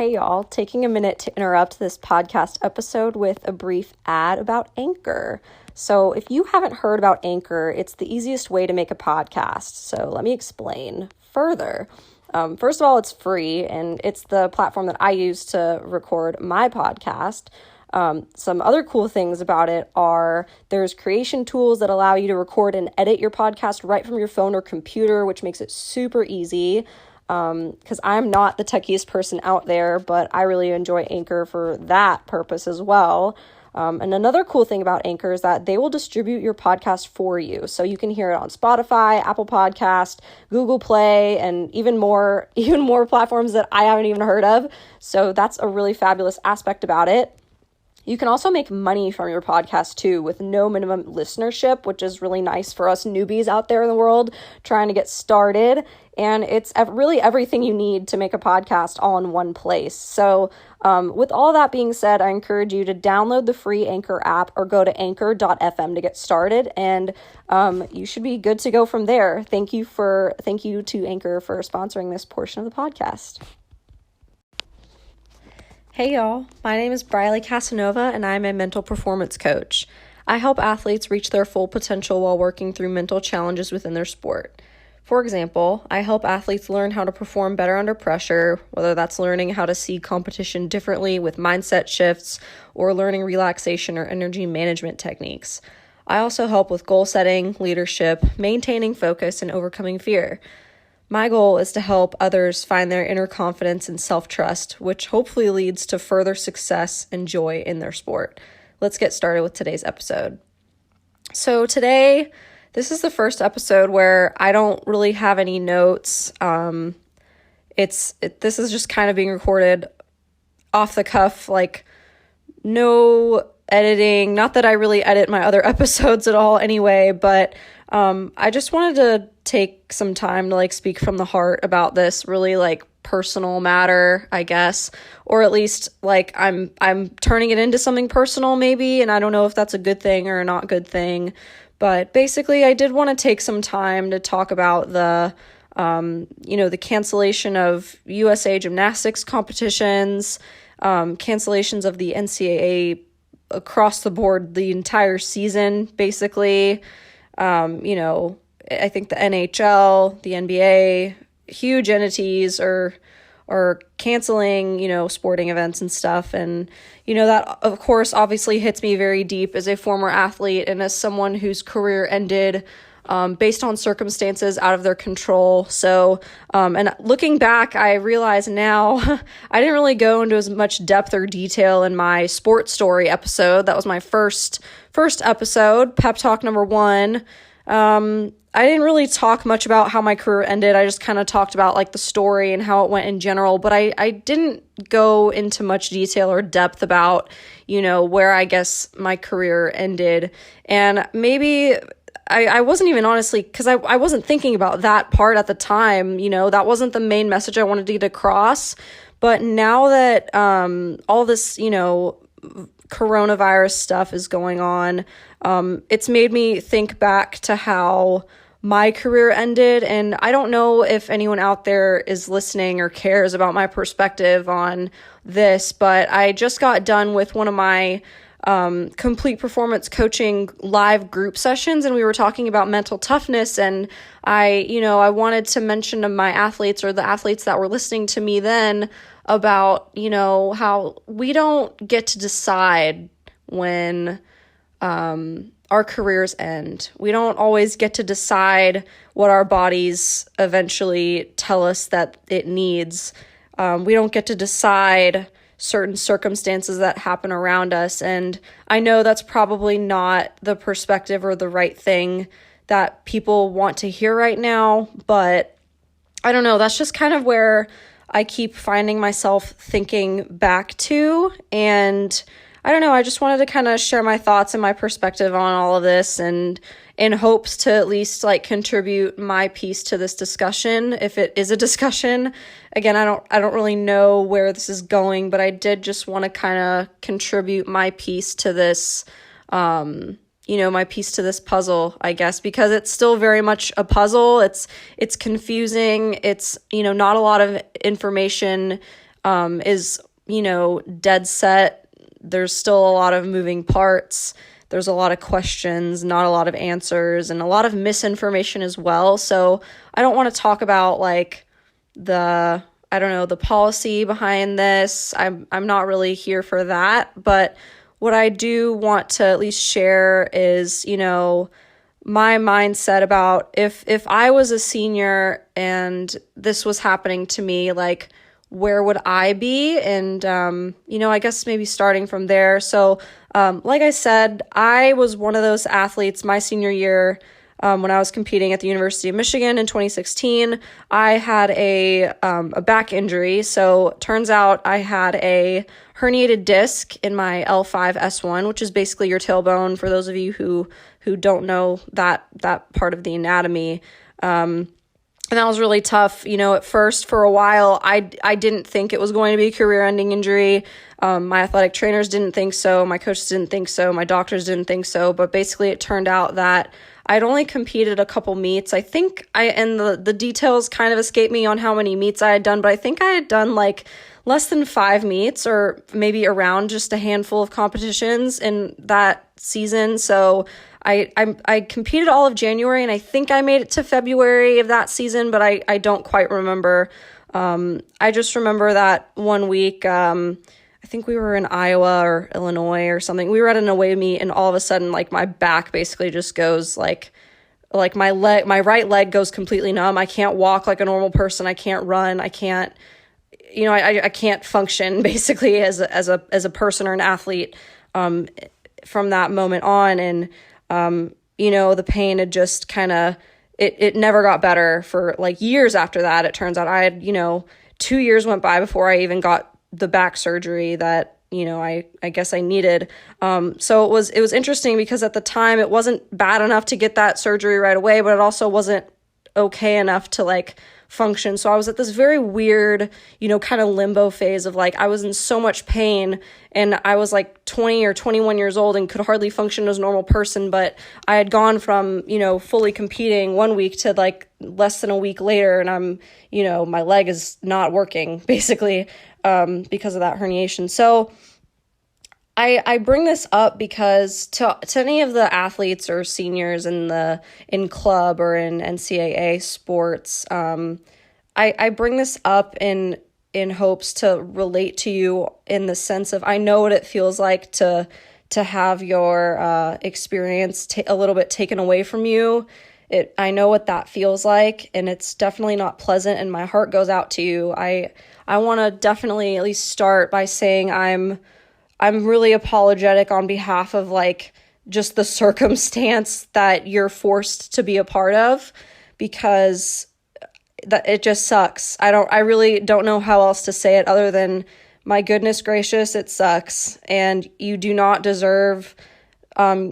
Hey y'all, taking a minute to interrupt this podcast episode with a brief ad about Anchor. So if you haven't heard about Anchor, it's the easiest way to make a podcast. So let me explain further. First of all, it's free, and it's the platform that I use to record my podcast. Some other cool things about it are there's creation tools that allow you to record and edit your podcast right from your phone or computer, which makes it super easy. Because I'm not the techiest person out there, but I really enjoy Anchor for that purpose as well. And another cool thing about Anchor is that they will distribute your podcast for you. So you can hear it on Spotify, Apple Podcast, Google Play, and even more platforms that I haven't even heard of. So that's a really fabulous aspect about it. You can also make money from your podcast too with no minimum listenership, which is really nice for us newbies out there in the world trying to get started. And it's really everything you need to make a podcast all in one place. So with all that being said, I encourage you to download the free Anchor app or go to anchor.fm to get started. And you should be good to go from there. Thank you to Anchor for sponsoring this portion of the podcast. Hey y'all, my name is Briley Casanova and I'm a mental performance coach. I help athletes reach their full potential while working through mental challenges within their sport. For example, I help athletes learn how to perform better under pressure, whether that's learning how to see competition differently with mindset shifts or learning relaxation or energy management techniques. I also help with goal setting, leadership, maintaining focus, and overcoming fear. My goal is to help others find their inner confidence and self-trust, which hopefully leads to further success and joy in their sport. Let's get started with today's episode. So today, this is the first episode where I don't really have any notes. This is just kind of being recorded off the cuff, like no editing. Not that I really edit my other episodes at all anyway, but I just wanted to take some time to speak from the heart about this really personal matter, I guess, or at least I'm turning it into something personal maybe, and I don't know if that's a good thing or a not good thing, but basically I did want to take some time to talk about the cancellation of USA gymnastics competitions, cancellations of the NCAA across the board, the entire season, basically. I think the NHL, the NBA, huge entities are canceling, sporting events and stuff. And, that of course obviously hits me very deep as a former athlete and as someone whose career ended based on circumstances out of their control. So, and looking back, I realize now I didn't really go into as much depth or detail in my sports story episode. That was my first episode, Pep Talk number 1. I didn't really talk much about how my career ended. I just kind of talked about the story and how it went in general, but I didn't go into much detail or depth about, where I guess my career ended. And maybe I wasn't even honestly, because I wasn't thinking about that part at the time, that wasn't the main message I wanted to get across. But now that all this, coronavirus stuff is going on, it's made me think back to how my career ended. And I don't know if anyone out there is listening or cares about my perspective on this, but I just got done with one of my complete performance coaching live group sessions, and we were talking about mental toughness. And I wanted to mention to my athletes or the athletes that were listening to me then about, how we don't get to decide when our careers end. We don't always get to decide what our bodies eventually tell us that it needs. We don't get to decide certain circumstances that happen around us. And I know that's probably not the perspective or the right thing that people want to hear right now, but I don't know. That's just kind of where I keep finding myself thinking back to. And I don't know, I just wanted to kind of share my thoughts and my perspective on all of this, and in hopes to at least contribute my piece to this discussion, if it is a discussion. Again, I don't really know where this is going, but I did just want to kind of contribute my piece to this, my piece to this puzzle, I guess, because it's still very much a puzzle. It's confusing. It's, not a lot of information is, dead set. There's still a lot of moving parts. There's a lot of questions, not a lot of answers, and a lot of misinformation as well. So I don't want to talk about like the policy behind this. I'm not really here for that. But what I do want to at least share is, my mindset about if I was a senior and this was happening to me, like, where would I be? And, I guess maybe starting from there. So, like I said, I was one of those athletes my senior year, when I was competing at the University of Michigan in 2016. I had a back injury. So turns out I had a herniated disc in my L5-S1, which is basically your tailbone, for those of you who don't know that part of the anatomy. And that was really tough. At first, for a while, I didn't think it was going to be a career-ending injury. My athletic trainers didn't think so. My coaches didn't think so. My doctors didn't think so. But basically, it turned out that I'd only competed a couple meets. I think and the details kind of escaped me on how many meets I had done, but I think I had done like less than 5 meets, or maybe around just a handful of competitions in that season. So I competed all of January, and I think I made it to February of that season, but I don't quite remember. I just remember that one week, I think we were in Iowa or Illinois or something. We were at an away meet, and all of a sudden, like, my back basically just goes like my right leg goes completely numb. I can't walk like a normal person. I can't run. I can't, I can't function basically as a person or an athlete, from that moment on. And, the pain had just kind of, it never got better for like years after that. It turns out I had, 2 years went by before I even got the back surgery that, I guess I needed. So it was interesting because at the time it wasn't bad enough to get that surgery right away, but it also wasn't okay enough to like function. So I was at this very weird, kind of limbo phase of like, I was in so much pain, and I was like 20 or 21 years old and could hardly function as a normal person. But I had gone from, fully competing one week to like less than a week later, and I'm, my leg is not working basically, because of that herniation. So I bring this up because to any of the athletes or seniors in club or in NCAA sports, I bring this up in hopes to relate to you in the sense of, I know what it feels like to have your experience a little bit taken away from you. I know what that feels like, and it's definitely not pleasant, and my heart goes out to you. I want to definitely at least start by saying I'm really apologetic on behalf of like just the circumstance that you're forced to be a part of, because that it just sucks. I really don't know how else to say it other than, my goodness gracious, it sucks. And you do not deserve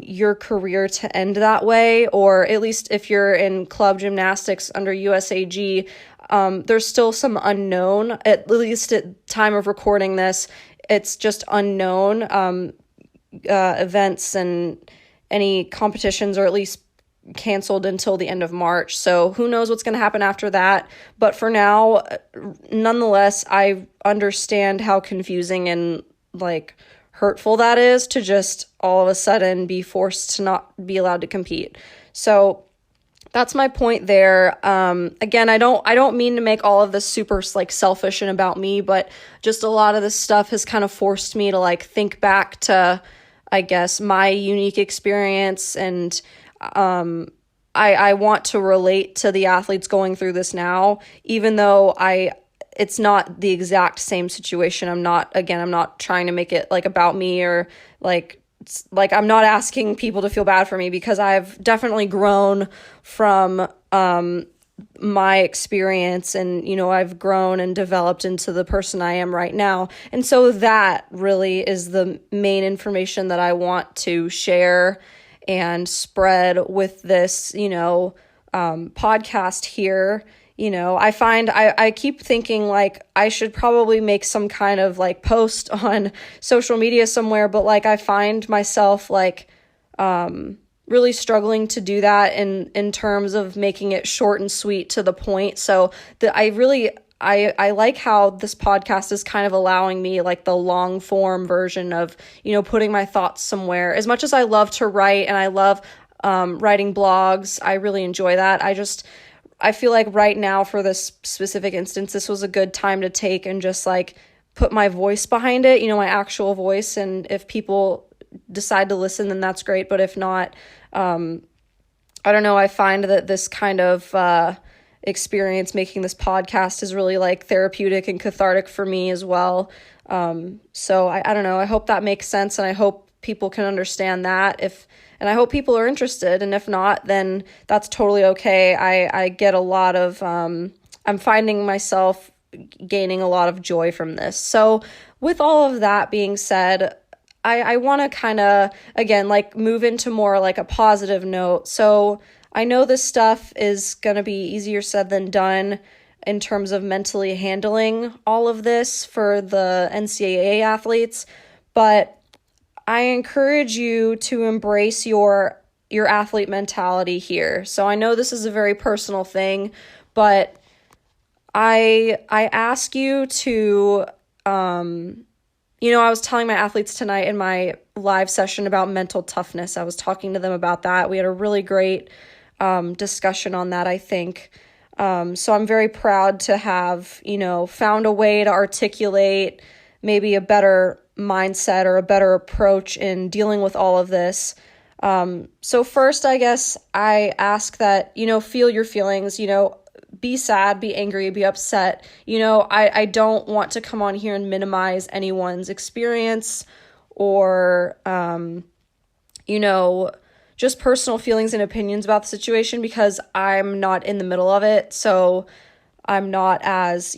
your career to end that way, or at least if you're in club gymnastics under USAG, there's still some unknown, at least at time of recording this. It's just unknown events, and any competitions are at least canceled until the end of March. So who knows what's going to happen after that. But for now, nonetheless, I understand how confusing and like hurtful that is to just all of a sudden be forced to not be allowed to compete. So that's my point there. Again, I don't mean to make all of this super like selfish and about me, but just a lot of this stuff has kind of forced me to like think back to, I guess, my unique experience. And I want to relate to the athletes going through this now, even though it's not the exact same situation. I'm not trying to make it like about me, or like I'm not asking people to feel bad for me, because I've definitely grown from my experience, and I've grown and developed into the person I am right now. And so that really is the main information that I want to share and spread with this podcast here. I find I keep thinking like I should probably make some kind of like post on social media somewhere, but like I find myself like really struggling to do that in terms of making it short and sweet to the point. So I I like how this podcast is kind of allowing me like the long form version of, putting my thoughts somewhere. As much as I love to write and I love writing blogs, I really enjoy that. I feel like right now for this specific instance, this was a good time to take and just like put my voice behind it, my actual voice. And if people decide to listen, then that's great. But if not, I don't know. I find that this kind of experience making this podcast is really like therapeutic and cathartic for me as well. So I don't know. I hope that makes sense, and I hope people can understand that. And I hope people are interested, and if not, then that's totally okay. I get a lot of, I'm finding myself gaining a lot of joy from this. So with all of that being said, I want to kind of, again, like move into more like a positive note. So I know this stuff is going to be easier said than done in terms of mentally handling all of this for the NCAA athletes, but I encourage you to embrace your athlete mentality here. So I know this is a very personal thing, but I ask you to, I was telling my athletes tonight in my live session about mental toughness. I was talking to them about that. We had a really great discussion on that, I think. So I'm very proud to have, found a way to articulate maybe a better mindset or a better approach in dealing with all of this. So first, I guess I ask that, feel your feelings, be sad, be angry, be upset. I don't want to come on here and minimize anyone's experience or, just personal feelings and opinions about the situation, because I'm not in the middle of it. So I'm not as,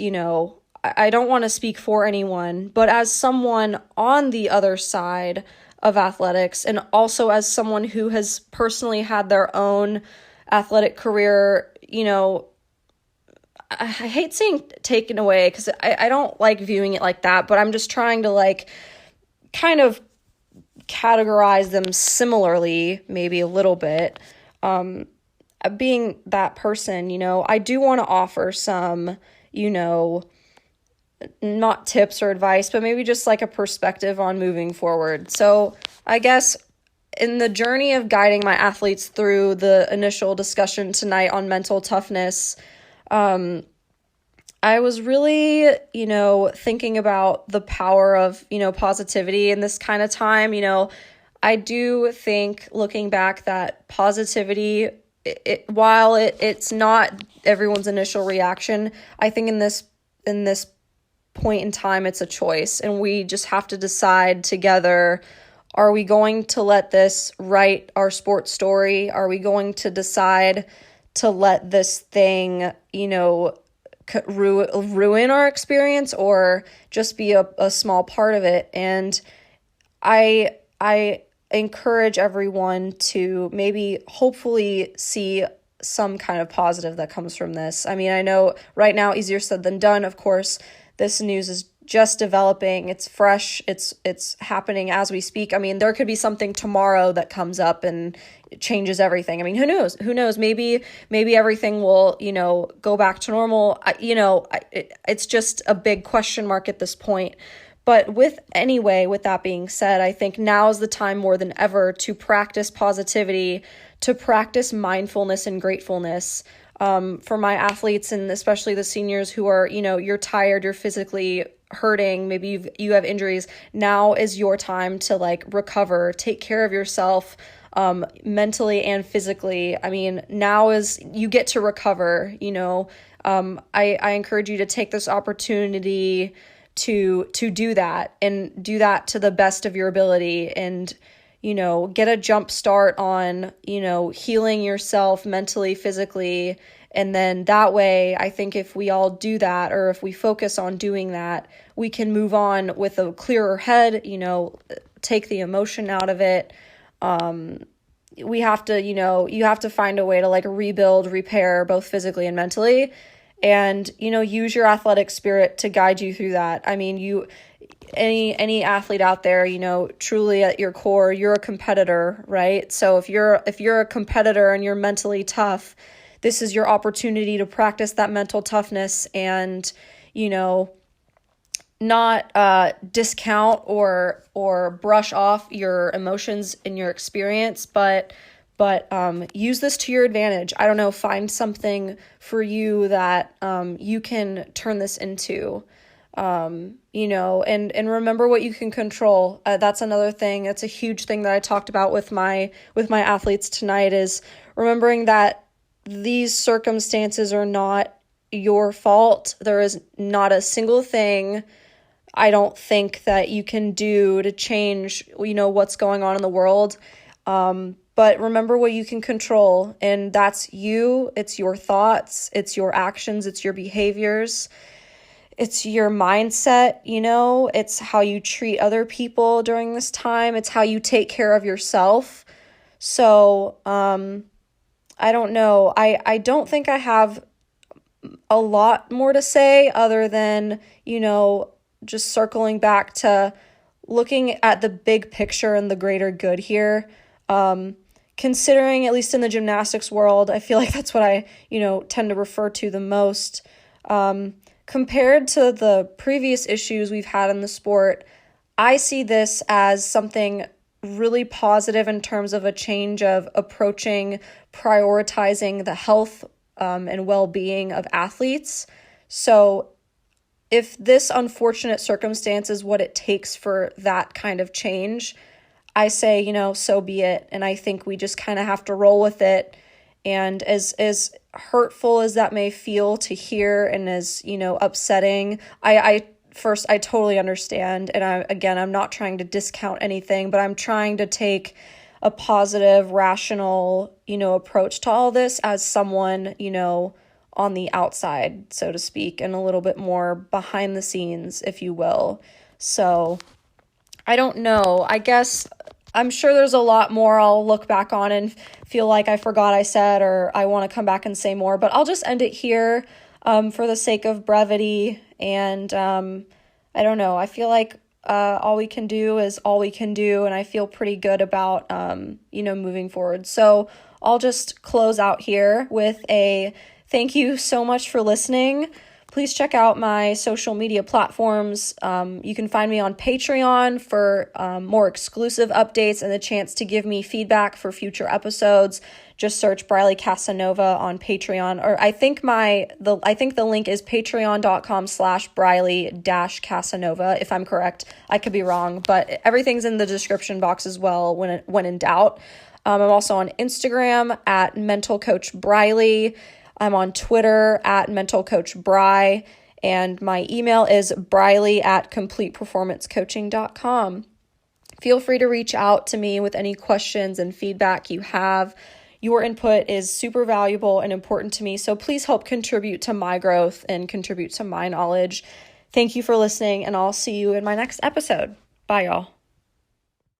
I don't want to speak for anyone, but as someone on the other side of athletics, and also as someone who has personally had their own athletic career, I hate saying taken away because I don't like viewing it like that, but I'm just trying to like kind of categorize them similarly, maybe a little bit. Being that person, I do want to offer some, not tips or advice, but maybe just like a perspective on moving forward. So I guess in the journey of guiding my athletes through the initial discussion tonight on mental toughness, I was really, thinking about the power of, positivity in this kind of time. I do think looking back that positivity, while it's not everyone's initial reaction, I think in this point in time, it's a choice, and we just have to decide together, are we going to let this write our sports story? Are we going to decide to let this thing, ruin our experience, or just be a small part of it? And I encourage everyone to maybe hopefully see some kind of positive that comes from this. I mean, I know right now, easier said than done. Of course, this news is just developing. It's fresh. It's happening as we speak. I mean, there could be something tomorrow that comes up and it changes everything. I mean, who knows? Maybe everything will, go back to normal. It's just a big question mark at this point. But with that being said, I think now is the time more than ever to practice positivity, to practice mindfulness and gratefulness. For my athletes, and especially the seniors who are, you're tired, you're physically hurting, maybe you have injuries. Now is your time to like recover, take care of yourself, mentally and physically. I mean, now is you get to recover. I encourage you to take this opportunity to do that, and do that to the best of your ability, and get a jump start on, healing yourself mentally, physically. And then that way, I think if we all do that, or if we focus on doing that, we can move on with a clearer head, take the emotion out of it. We have to, you have to find a way to like rebuild, repair both physically and mentally, and, use your athletic spirit to guide you through that. I mean, any athlete out there, truly at your core, you're a competitor, right? So if you're a competitor and you're mentally tough, this is your opportunity to practice that mental toughness and, not discount or brush off your emotions in your experience, but use this to your advantage. I don't know, find something for you that you can turn this into, and remember what you can control. That's another thing. That's a huge thing that I talked about with my athletes tonight, is remembering that these circumstances are not your fault. There is not a single thing, I don't think, that you can do to change, what's going on in the world. But remember what you can control, and that's you. It's your thoughts, it's your actions, it's your behaviors, it's your mindset, it's how you treat other people during this time. It's how you take care of yourself. So, I don't know. I don't think I have a lot more to say other than, just circling back to looking at the big picture and the greater good here. Considering, at least in the gymnastics world, I feel like that's what I, tend to refer to the most. Compared to the previous issues we've had in the sport, I see this as something really positive in terms of a change of approaching, prioritizing the health and well-being of athletes. So if this unfortunate circumstance is what it takes for that kind of change, I say, so be it. And I think we just kind of have to roll with it. And as hurtful as that may feel to hear, and as, upsetting, I totally understand. And I'm not trying to discount anything, but I'm trying to take a positive, rational, approach to all this as someone, on the outside, so to speak, and a little bit more behind the scenes, if you will. So I don't know. I guess I'm sure there's a lot more I'll look back on and feel like I forgot I said, or I want to come back and say more, but I'll just end it here for the sake of brevity. And I don't know. I feel like all we can do is all we can do, and I feel pretty good about, moving forward. So I'll just close out here with a thank you so much for listening. Please check out my social media platforms. You can find me on Patreon for more exclusive updates and the chance to give me feedback for future episodes. Just search Briley Casanova on Patreon, or I think the link is patreon.com/Briley-Casanova, if I'm correct. I could be wrong, but everything's in the description box as well when in doubt. I'm also on Instagram at Mental Coach Briley. I'm on Twitter at Mental Coach Bry, and my email is briley@completeperformancecoaching.com. Feel free to reach out to me with any questions and feedback you have. Your input is super valuable and important to me, so please help contribute to my growth and contribute to my knowledge. Thank you for listening, and I'll see you in my next episode. Bye, y'all.